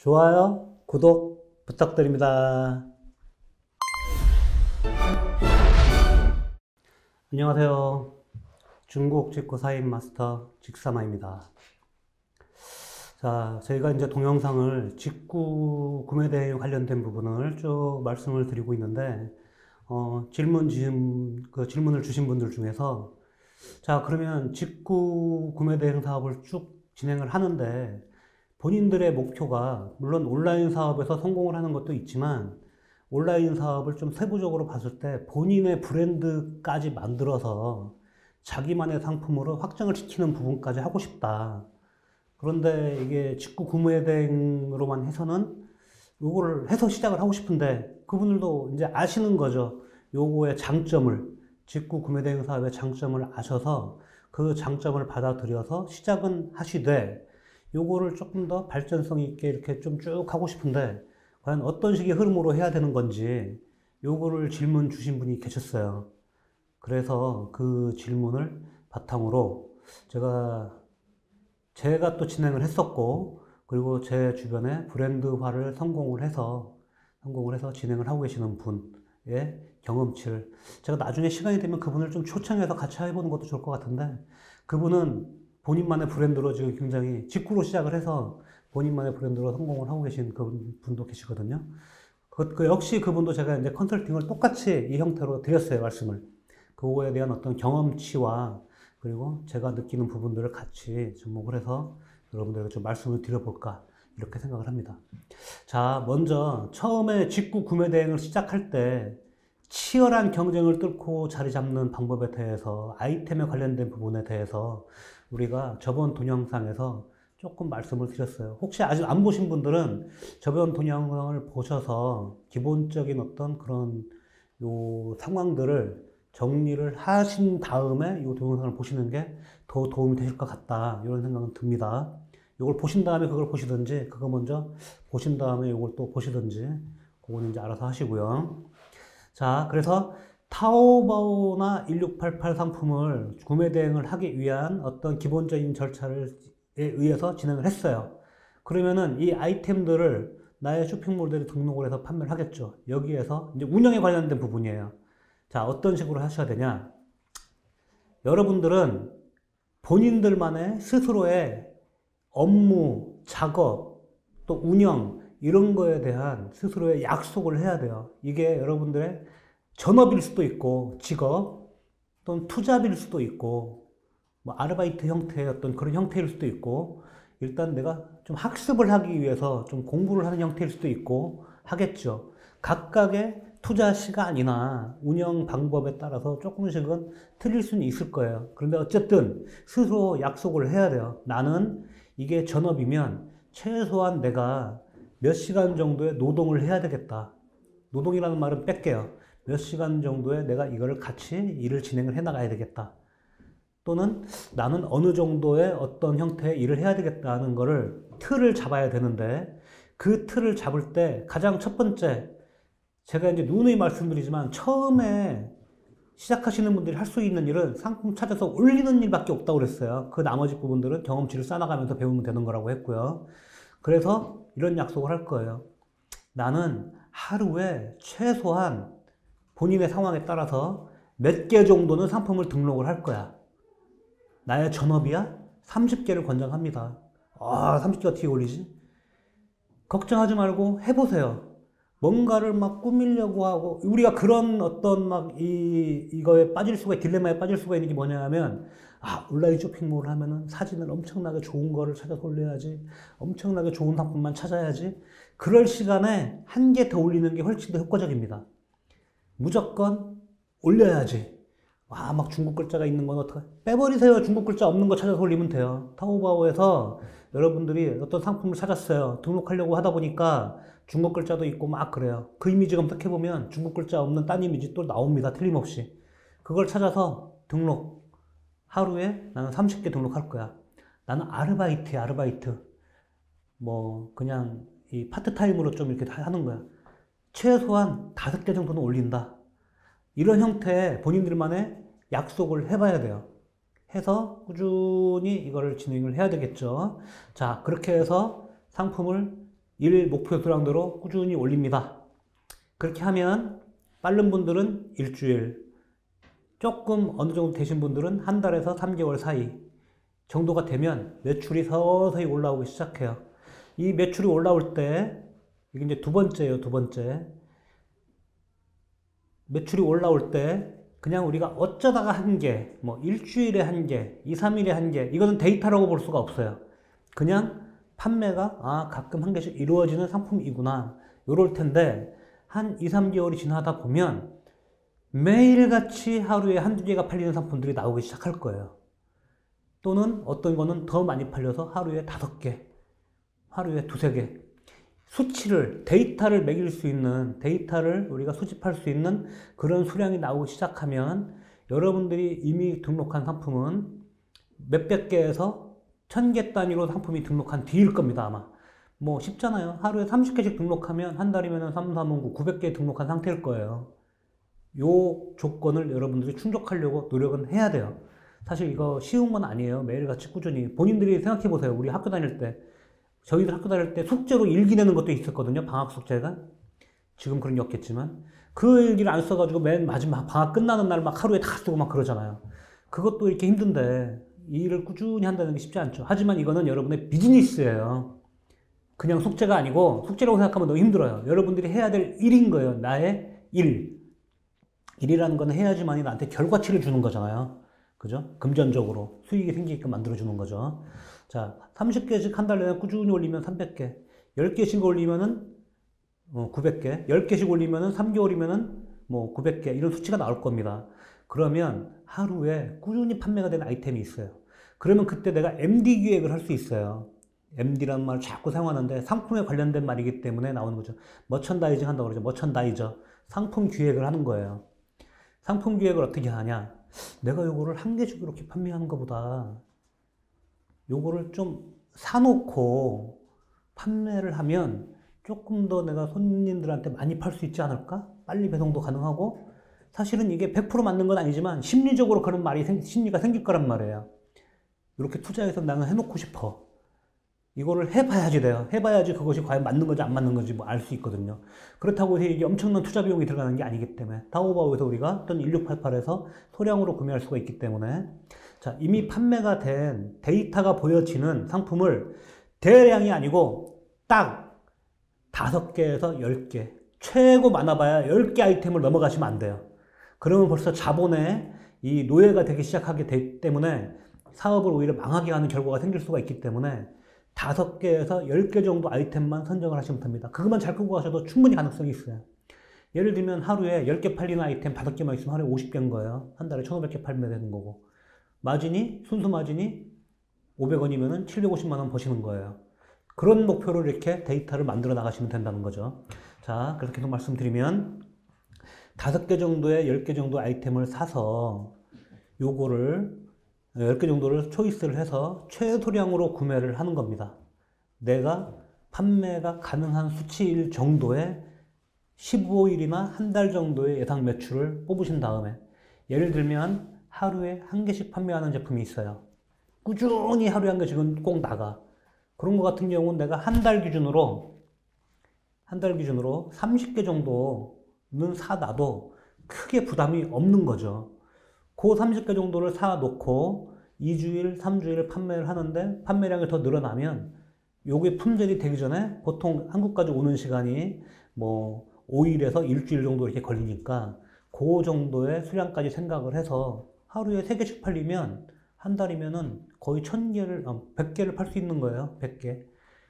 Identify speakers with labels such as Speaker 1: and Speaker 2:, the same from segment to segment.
Speaker 1: 좋아요, 구독 부탁드립니다. 안녕하세요. 중국 직구 사인 마스터 직사마입니다. 자, 저희가 이제 동영상을 직구 구매 대행 관련된 부분을 쭉 말씀을 드리고 있는데, 질문을 주신 분들 중에서, 자, 그러면 직구 구매 대행 사업을 쭉 진행을 하는데, 본인들의 목표가, 물론 온라인 사업에서 성공을 하는 것도 있지만, 온라인 사업을 좀 세부적으로 봤을 때 본인의 브랜드까지 만들어서 자기만의 상품으로 확장을 시키는 부분까지 하고 싶다. 그런데 이게 직구 구매 대행으로만 해서는 요거를 해서 시작을 하고 싶은데 그분들도 이제 아시는 거죠. 요거의 장점을, 직구 구매 대행 사업의 장점을 아셔서 그 장점을 받아들여서 시작은 하시되 요거를 조금 더 발전성 있게 이렇게 좀 쭉 하고 싶은데 과연 어떤 식의 흐름으로 해야 되는 건지 요거를 질문 주신 분이 계셨어요. 그래서 그 질문을 바탕으로 제가 또 진행을 했었고, 그리고 제 주변에 브랜드화를 성공을 해서 진행을 하고 계시는 분의 경험치를 제가 나중에 시간이 되면 그분을 좀 초청해서 같이 해보는 것도 좋을 것 같은데, 그분은 본인만의 브랜드로 지금 굉장히 직구로 시작을 해서 본인만의 브랜드로 성공을 하고 계신 그 분도 계시거든요. 역시 그분도 제가 이제 컨설팅을 똑같이 이 형태로 드렸어요, 말씀을. 그거에 대한 어떤 경험치와 그리고 제가 느끼는 부분들을 같이 접목을 해서 여러분들에게 좀 말씀을 드려볼까, 이렇게 생각을 합니다. 자, 먼저 처음에 직구 구매 대행을 시작할 때 치열한 경쟁을 뚫고 자리 잡는 방법에 대해서, 아이템에 관련된 부분에 대해서 우리가 저번 동영상에서 조금 말씀을 드렸어요. 혹시 아직 안 보신 분들은 저번 동영상을 보셔서 기본적인 어떤 그런 요 상황들을 정리를 하신 다음에 이 동영상을 보시는 게 더 도움이 되실 것 같다, 이런 생각은 듭니다. 이걸 보신 다음에 그걸 보시든지, 그거 먼저 보신 다음에 이걸 또 보시든지, 그거는 이제 알아서 하시고요. 자, 그래서 타오바오나 1688 상품을 구매 대행을 하기 위한 어떤 기본적인 절차에 의해서 진행을 했어요. 그러면은 이 아이템들을 나의 쇼핑몰들에 등록을 해서 판매를 하겠죠. 여기에서 이제 운영에 관련된 부분이에요. 자, 어떤 식으로 하셔야 되냐? 여러분들은 본인들만의 스스로의 업무, 작업, 또 운영, 이런 거에 대한 스스로의 약속을 해야 돼요. 이게 여러분들의 전업일 수도 있고, 직업, 또는 투잡일 수도 있고, 뭐 아르바이트 형태의 어떤 그런 형태일 수도 있고, 일단 내가 좀 학습을 하기 위해서 좀 공부를 하는 형태일 수도 있고 하겠죠. 각각의 투자 시간이나 운영 방법에 따라서 조금씩은 틀릴 수는 있을 거예요. 그런데 어쨌든 스스로 약속을 해야 돼요. 나는 이게 전업이면 최소한 내가 몇 시간 정도의 노동을 해야 되겠다. 노동이라는 말은 뺄게요. 몇 시간 정도에 내가 이거를 같이 일을 진행을 해 나가야 되겠다. 또는 나는 어느 정도의 어떤 형태의 일을 해야 되겠다는 거를 틀을 잡아야 되는데, 그 틀을 잡을 때 가장 첫 번째, 제가 이제 누누이 말씀드리지만 처음에 시작하시는 분들이 할 수 있는 일은 상품 찾아서 올리는 일밖에 없다고 그랬어요. 그 나머지 부분들은 경험치를 쌓아가면서 배우면 되는 거라고 했고요. 그래서 이런 약속을 할 거예요. 나는 하루에 최소한 본인의 상황에 따라서 몇 개 정도는 상품을 등록을 할 거야. 나의 전업이야? 30개를 권장합니다. 30개 어떻게 올리지? 걱정하지 말고 해보세요. 뭔가를 막 꾸미려고 하고, 우리가 그런 어떤 이거에 빠질 수가, 딜레마에 빠질 수가 있는 게 뭐냐면, 온라인 쇼핑몰을 하면은 사진을 엄청나게 좋은 거를 찾아서 올려야지, 엄청나게 좋은 상품만 찾아야지, 그럴 시간에 한 개 더 올리는 게 훨씬 더 효과적입니다. 무조건 올려야지. 막 중국 글자가 있는 건 어떡해? 빼버리세요. 중국 글자 없는 거 찾아서 올리면 돼요. 타오바오에서 여러분들이 어떤 상품을 찾았어요. 등록하려고 하다 보니까 중국 글자도 있고 막 그래요. 그 이미지 검색해보면 중국 글자 없는 딴 이미지 또 나옵니다. 틀림없이. 그걸 찾아서 등록. 하루에 나는 30개 등록할 거야. 나는 아르바이트야, 아르바이트. 뭐 그냥 이 파트타임으로 좀 이렇게 하는 거야. 최소한 5개 정도는 올린다. 이런 형태의 본인들만의 약속을 해봐야 돼요. 해서 꾸준히 이거를 진행을 해야 되겠죠. 자, 그렇게 해서 상품을 일 목표 수량대로 꾸준히 올립니다. 그렇게 하면 빠른 분들은 일주일, 조금 어느 정도 되신 분들은 한 달에서 3개월 사이 정도가 되면 매출이 서서히 올라오기 시작해요. 이 매출이 올라올 때, 이게 이제 두 번째예요, 두 번째. 매출이 올라올 때 그냥 우리가 어쩌다가 한 개, 뭐 일주일에 한 개, 2, 3일에 한 개, 이거는 데이터라고 볼 수가 없어요. 그냥 판매가 가끔 한 개씩 이루어지는 상품이구나, 요럴 텐데 한 2, 3개월이 지나다 보면 매일같이 하루에 한두 개가 팔리는 상품들이 나오기 시작할 거예요. 또는 어떤 거는 더 많이 팔려서 하루에 5개, 하루에 2, 3개. 수치를, 데이터를 매길 수 있는, 데이터를 우리가 수집할 수 있는 그런 수량이 나오기 시작하면 여러분들이 이미 등록한 상품은 몇백 개에서 1000개 단위로 상품이 등록한 뒤일 겁니다, 아마. 뭐 쉽잖아요. 하루에 30개씩 등록하면 한 달이면 3, 4, 5, 900개 등록한 상태일 거예요. 요 조건을 여러분들이 충족하려고 노력은 해야 돼요. 사실 이거 쉬운 건 아니에요. 매일같이 꾸준히. 본인들이 생각해 보세요. 우리 학교 다닐 때. 저희들 학교 다닐 때 숙제로 일기 내는 것도 있었거든요. 방학 숙제가. 지금 그런 게 없겠지만. 그 일기를 안 써가지고 맨 마지막 방학 끝나는 날 막 하루에 다 쓰고 막 그러잖아요. 그것도 이렇게 힘든데 이 일을 꾸준히 한다는 게 쉽지 않죠. 하지만 이거는 여러분의 비즈니스예요. 그냥 숙제가 아니고, 숙제라고 생각하면 너무 힘들어요. 여러분들이 해야 될 일인 거예요. 나의 일. 일이라는 건 해야지만이 나한테 결과치를 주는 거잖아요. 그죠? 금전적으로 수익이 생기게끔 만들어주는 거죠. 자, 30개씩 한 달 내내 꾸준히 올리면 300개, 10개씩 올리면은 900개, 10개씩 올리면은 3개월이면은 뭐 900개, 이런 수치가 나올 겁니다. 그러면 하루에 꾸준히 판매가 되는 아이템이 있어요. 그러면 그때 내가 MD 기획을 할 수 있어요. MD라는 말을 자꾸 사용하는데 상품에 관련된 말이기 때문에 나오는 거죠. 머천다이징 한다고 그러죠. 머천다이저. 상품 기획을 하는 거예요. 상품 기획을 어떻게 하냐? 내가 요거를 한 개씩 이렇게 판매하는 것보다 요거를 좀 사놓고 판매를 하면 조금 더 내가 손님들한테 많이 팔 수 있지 않을까? 빨리 배송도 가능하고, 사실은 이게 100% 맞는 건 아니지만 심리적으로 그런 심리가 생길 거란 말이에요. 이렇게 투자해서 나는 해놓고 싶어. 이거를 해봐야지 돼요. 해봐야지 그것이 과연 맞는 건지 안 맞는 건지 뭐 알 수 있거든요. 그렇다고 해서 이게 엄청난 투자 비용이 들어가는 게 아니기 때문에, 타오바오에서 우리가 또는 1688에서 소량으로 구매할 수가 있기 때문에, 자, 이미 판매가 된 데이터가 보여지는 상품을 대량이 아니고 딱 5개에서 10개, 최고 많아봐야 10개 아이템을 넘어가시면 안 돼요. 그러면 벌써 자본의 이 노예가 되기 시작하기 때문에 사업을 오히려 망하게 하는 결과가 생길 수가 있기 때문에 5개에서 10개 정도 아이템만 선정을 하시면 됩니다. 그것만 잘 끌고 가셔도 충분히 가능성이 있어요. 예를 들면 하루에 10개 팔리는 아이템 5개만 있으면 하루에 50개인 거예요. 한 달에 1500개 팔면 되는 거고. 마진이, 순수 마진이 500원이면 750만 원 버시는 거예요. 그런 목표로 이렇게 데이터를 만들어 나가시면 된다는 거죠. 자, 그래서 계속 말씀드리면 5개 정도의 10개 정도 아이템을 사서 요거를 10개 정도를 초이스를 해서 최소량으로 구매를 하는 겁니다. 내가 판매가 가능한 수치일 정도의 15일이나 한 달 정도의 예상 매출을 뽑으신 다음에, 예를 들면 하루에 한 개씩 판매하는 제품이 있어요. 꾸준히 하루에 한 개씩은 꼭 나가. 그런 것 같은 경우는 내가 한 달 기준으로 30개 정도는 사놔도 크게 부담이 없는 거죠. 그 30개 정도를 사놓고 2주일, 3주일 판매를 하는데 판매량이 더 늘어나면 요게 품절이 되기 전에 보통 한국까지 오는 시간이 뭐 5일에서 일주일 정도 이렇게 걸리니까 그 정도의 수량까지 생각을 해서 하루에 3개씩 팔리면 한 달이면은 거의 100개를 팔 수 있는 거예요. 100개.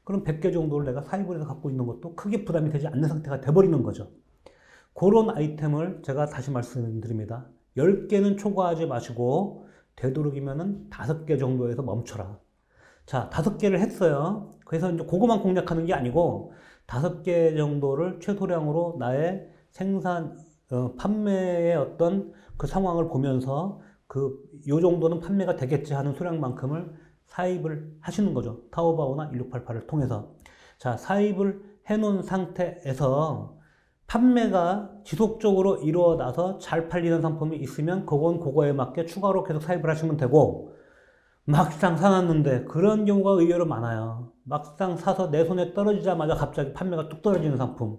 Speaker 1: 그럼 100개 정도를 내가 사입을 해서 갖고 있는 것도 크게 부담이 되지 않는 상태가 돼버리는 거죠. 그런 아이템을 제가 다시 말씀드립니다. 10개는 초과하지 마시고 되도록이면은 5개 정도에서 멈춰라. 자, 5개를 했어요. 그래서 이제 그거만 공략하는 게 아니고 5개 정도를 최소량으로 나의 판매의 어떤 그 상황을 보면서 요 정도는 판매가 되겠지 하는 수량만큼을 사입을 하시는 거죠. 타오바오나 1688을 통해서. 자, 사입을 해놓은 상태에서 판매가 지속적으로 이루어나서 잘 팔리는 상품이 있으면 그건 그거에 맞게 추가로 계속 사입을 하시면 되고, 막상 사놨는데 그런 경우가 의외로 많아요. 막상 사서 내 손에 떨어지자마자 갑자기 판매가 뚝 떨어지는 상품.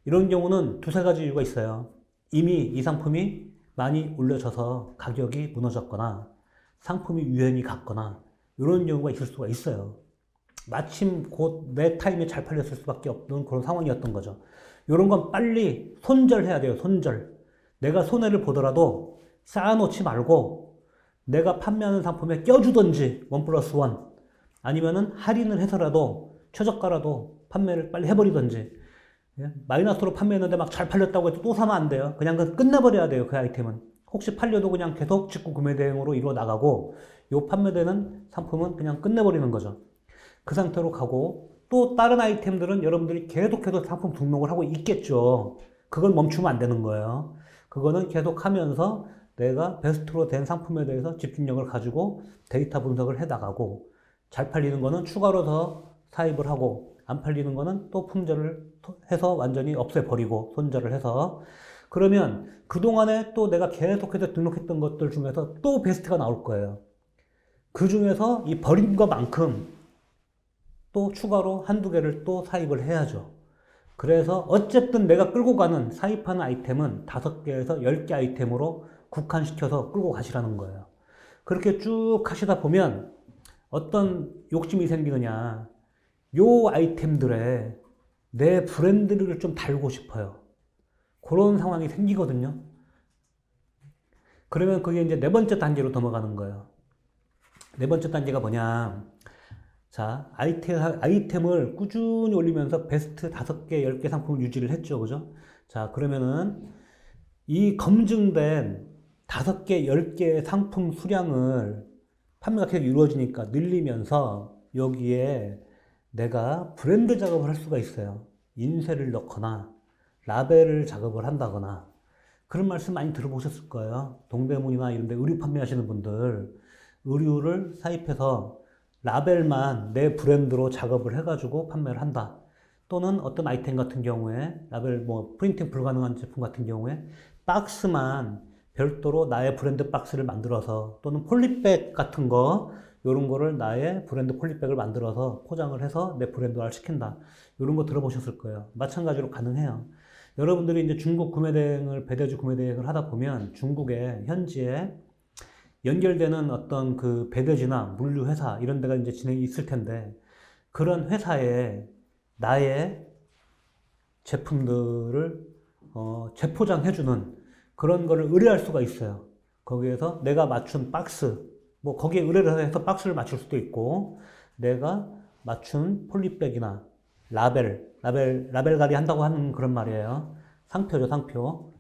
Speaker 1: 이런 경우는 두세 가지 이유가 있어요. 이미 이 상품이 많이 올려져서 가격이 무너졌거나 상품이 유행이 갔거나 이런 경우가 있을 수가 있어요. 마침 곧 내 타임에 잘 팔렸을 수밖에 없는 그런 상황이었던 거죠. 이런 건 빨리 손절해야 돼요. 손절. 내가 손해를 보더라도 쌓아놓지 말고 내가 판매하는 상품에 껴주든지 원 플러스 원 아니면은 할인을 해서라도 최저가라도 판매를 빨리 해버리든지 마이너스로 판매했는데 막 잘 팔렸다고 해서 또 사면 안 돼요. 그냥 끝내버려야 돼요. 그 아이템은. 혹시 팔려도 그냥 계속 직구 구매 대행으로 이루어 나가고 요 판매되는 상품은 그냥 끝내버리는 거죠. 그 상태로 가고 또 다른 아이템들은 여러분들이 계속해서 상품 등록을 하고 있겠죠. 그건 멈추면 안 되는 거예요. 그거는 계속 하면서 내가 베스트로 된 상품에 대해서 집중력을 가지고 데이터 분석을 해 나가고 잘 팔리는 거는 추가로 더 사입을 하고 안 팔리는 거는 또 품절을 해서 완전히 없애버리고 손절을 해서 그러면 그동안에 또 내가 계속해서 등록했던 것들 중에서 또 베스트가 나올 거예요. 그 중에서 이 버린 것만큼 또 추가로 한두 개를 또 사입을 해야죠. 그래서 어쨌든 내가 끌고 가는 사입하는 아이템은 5개에서 10개 아이템으로 국한시켜서 끌고 가시라는 거예요. 그렇게 쭉 하시다 보면 어떤 욕심이 생기느냐. 요 아이템들에 내 브랜드를 좀 달고 싶어요. 그런 상황이 생기거든요. 그러면 그게 이제 네 번째 단계로 넘어가는 거예요. 네 번째 단계가 뭐냐. 자, 아이템을 꾸준히 올리면서 베스트 5개, 10개 상품을 유지를 했죠. 그죠? 자, 그러면은 이 검증된 5개, 10개의 상품 수량을 판매가 계속 이루어지니까 늘리면서 여기에 내가 브랜드 작업을 할 수가 있어요. 인쇄를 넣거나 라벨을 작업을 한다거나 그런 말씀 많이 들어보셨을 거예요. 동대문이나 이런 데 의류 판매하시는 분들 의류를 사입해서 라벨만 내 브랜드로 작업을 해가지고 판매를 한다. 또는 어떤 아이템 같은 경우에 라벨 뭐 프린팅 불가능한 제품 같은 경우에 박스만 별도로 나의 브랜드 박스를 만들어서 또는 폴리백 같은 거 이런 거를 나의 브랜드 폴리백을 만들어서 포장을 해서 내 브랜드화를 시킨다. 이런 거 들어보셨을 거예요. 마찬가지로 가능해요. 여러분들이 이제 중국 구매 대행을 배대주 구매 대행을 하다 보면 중국의 현지에 연결되는 어떤 그 배대지나 물류 회사 이런 데가 이제 진행이 있을 텐데 그런 회사에 나의 제품들을 재포장해주는 그런 거를 의뢰할 수가 있어요. 거기에서 내가 맞춘 박스, 뭐 거기에 의뢰를 해서 박스를 맞출 수도 있고 내가 맞춘 폴리백이나 라벨 가리 한다고 하는 그런 말이에요. 상표죠,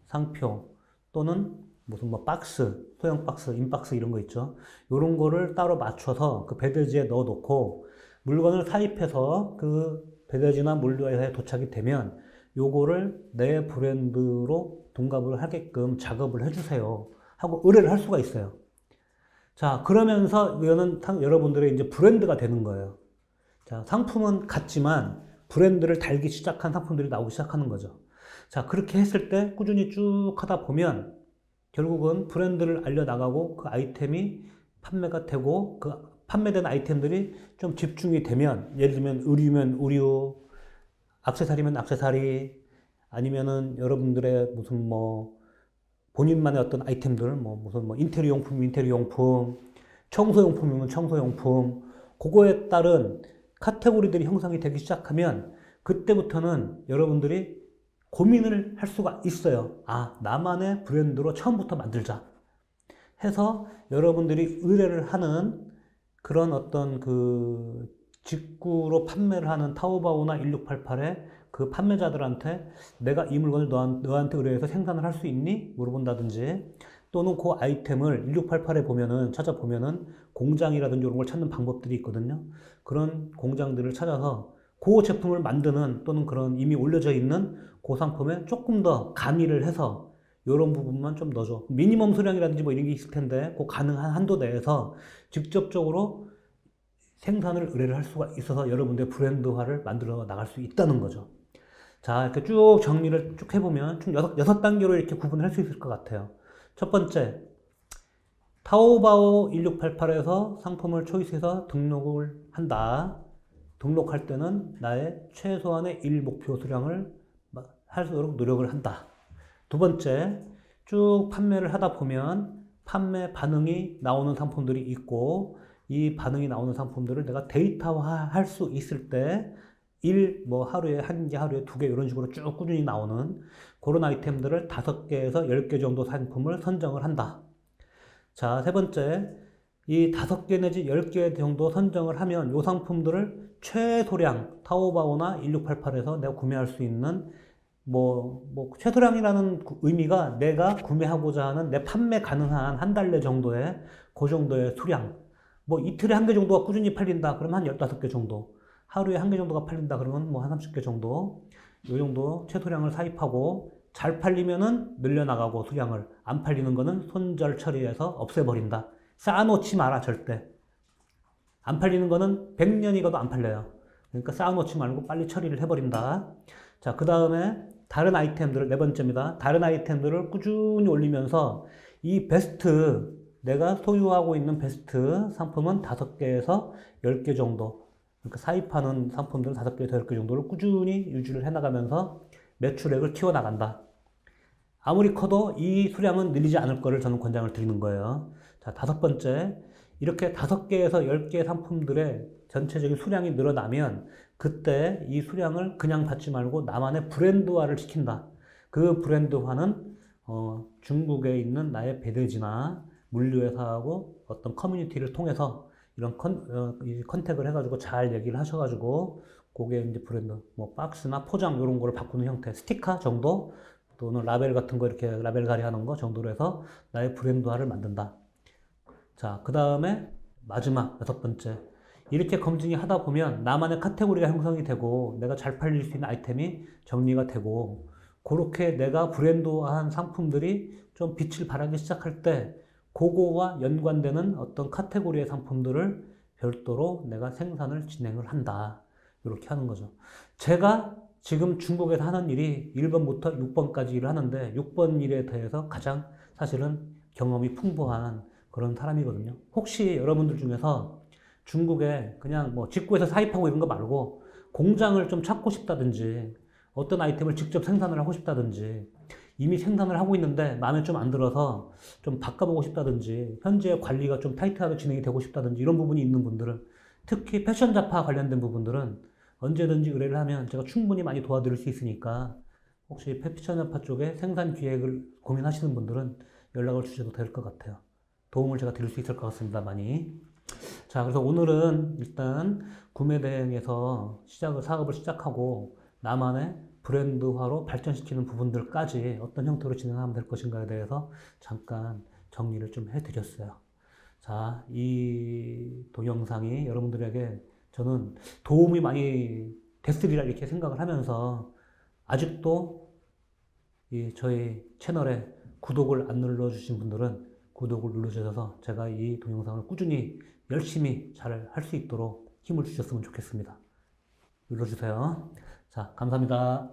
Speaker 1: 상표 또는 무슨 뭐 박스, 소형 박스, 인박스 이런 거 있죠. 이런 거를 따로 맞춰서 그 배대지에 넣어 놓고 물건을 사입해서 그 배대지나 물류회사에 도착이 되면 요거를 내 브랜드로 둔갑을 하게끔 작업을 해주세요 하고 의뢰를 할 수가 있어요. 자, 그러면서 이거는 여러분들의 이제 브랜드가 되는 거예요. 자, 상품은 같지만 브랜드를 달기 시작한 상품들이 나오기 시작하는 거죠. 자, 그렇게 했을 때 꾸준히 쭉 하다 보면 결국은 브랜드를 알려나가고 그 아이템이 판매가 되고 그 판매된 아이템들이 좀 집중이 되면 예를 들면 의류면 의류, 액세서리면 액세서리 아니면은 여러분들의 무슨 뭐 본인만의 어떤 아이템들 뭐 무슨 뭐 인테리어 용품, 청소용품이면 청소용품 그거에 따른 카테고리들이 형성이 되기 시작하면 그때부터는 여러분들이 고민을 할 수가 있어요. 아, 나만의 브랜드로 처음부터 만들자 해서 여러분들이 의뢰를 하는 그런 어떤 그 직구로 판매를 하는 타오바오나 1688의 그 판매자들한테 내가 이 물건을 너한테 의뢰해서 생산을 할 수 있니? 물어본다든지 또는 그 아이템을 1688에 보면은 찾아보면은 공장이라든지 이런 걸 찾는 방법들이 있거든요. 그런 공장들을 찾아서 그 제품을 만드는 또는 그런 이미 올려져 있는 그 상품에 조금 더 가미를 해서 이런 부분만 좀 넣어줘. 미니멈 수량이라든지 뭐 이런 게 있을 텐데 그 가능한 한도 내에서 직접적으로 생산을 의뢰를 할 수가 있어서 여러분들의 브랜드화를 만들어 나갈 수 있다는 거죠. 자, 이렇게 쭉 정리를 쭉 해보면 총 6단계로 이렇게 구분할 수 있을 것 같아요. 첫 번째, 타오바오 1688에서 상품을 초이스해서 등록을 한다. 등록할 때는 나의 최소한의 1목표 수량을 할 수 있도록 노력을 한다. 두 번째, 쭉 판매를 하다 보면 판매 반응이 나오는 상품들이 있고, 이 반응이 나오는 상품들을 내가 데이터화 할 수 있을 때 뭐 하루에 1개, 하루에 2개 이런 식으로 쭉 꾸준히 나오는 그런 아이템들을 5개에서 10개 정도 상품을 선정을 한다. 자, 세 번째, 이 5개 내지 10개 정도 선정을 하면 이 상품들을 최소량 타오바오나 1688에서 내가 구매할 수 있는 최소량이라는 의미가 내가 구매하고자 하는 내 판매 가능한 한 달 내 정도의 그 정도의 수량. 이틀에 1개 정도가 꾸준히 팔린다. 그러면 한 15개 정도. 하루에 1개 정도가 팔린다. 그러면 한 30개 정도. 이 정도 최소량을 사입하고 잘 팔리면은 늘려나가고 수량을 안 팔리는 거는 손절 처리해서 없애버린다. 쌓아놓지 마라 절대. 안 팔리는 거는 100년이 가도 안 팔려요. 그러니까 쌓아놓지 말고 빨리 처리를 해버린다. 자, 그 다음에 다른 아이템들을, 네 번째입니다. 다른 아이템들을 꾸준히 올리면서 이 베스트, 내가 소유하고 있는 베스트 상품은 5개에서 10개 정도, 그러니까 사입하는 상품들은 5개에서 10개 정도를 꾸준히 유지를 해나가면서 매출액을 키워나간다. 아무리 커도 이 수량은 늘리지 않을 거를 저는 권장을 드리는 거예요. 자, 5번째, 이렇게 5개에서 10개 상품들의 전체적인 수량이 늘어나면 그때 이 수량을 그냥 받지 말고 나만의 브랜드화를 시킨다. 그 브랜드화는 중국에 있는 나의 배대지나 물류회사하고 어떤 커뮤니티를 통해서 이런 컨택을 해가지고 잘 얘기를 하셔가지고 그게 이제 브랜드, 박스나 포장 이런 거를 바꾸는 형태, 스티커 정도 또는 라벨 같은 거 이렇게 라벨 가리 하는 거 정도로 해서 나의 브랜드화를 만든다. 자, 그 다음에 마지막 6번째. 이렇게 검증이 하다 보면 나만의 카테고리가 형성이 되고 내가 잘 팔릴 수 있는 아이템이 정리가 되고 그렇게 내가 브랜드화한 상품들이 좀 빛을 발하기 시작할 때 그거와 연관되는 어떤 카테고리의 상품들을 별도로 내가 생산을 진행을 한다. 이렇게 하는 거죠. 제가 지금 중국에서 하는 일이 1번부터 6번까지 일을 하는데 6번 일에 대해서 가장 사실은 경험이 풍부한 그런 사람이거든요. 혹시 여러분들 중에서 중국에 그냥 직구해서 사입하고 이런 거 말고 공장을 좀 찾고 싶다든지 어떤 아이템을 직접 생산을 하고 싶다든지 이미 생산을 하고 있는데 마음에 좀 안 들어서 좀 바꿔보고 싶다든지 현재 관리가 좀 타이트하게 진행이 되고 싶다든지 이런 부분이 있는 분들은 특히 패션 잡화 관련된 부분들은 언제든지 의뢰를 하면 제가 충분히 많이 도와드릴 수 있으니까 혹시 패션 잡화 쪽에 생산 기획을 고민하시는 분들은 연락을 주셔도 될 것 같아요. 도움을 제가 드릴 수 있을 것 같습니다. 많이. 자, 그래서 오늘은 일단 구매 대행에서 사업을 시작하고 나만의 브랜드화로 발전시키는 부분들까지 어떤 형태로 진행하면 될 것인가에 대해서 잠깐 정리를 좀 해드렸어요. 자, 이 동영상이 여러분들에게 저는 도움이 많이 됐으리라 이렇게 생각을 하면서 아직도 저희 채널에 구독을 안 눌러주신 분들은 구독을 눌러주셔서 제가 이 동영상을 꾸준히 열심히 잘 할 수 있도록 힘을 주셨으면 좋겠습니다. 눌러주세요. 자, 감사합니다.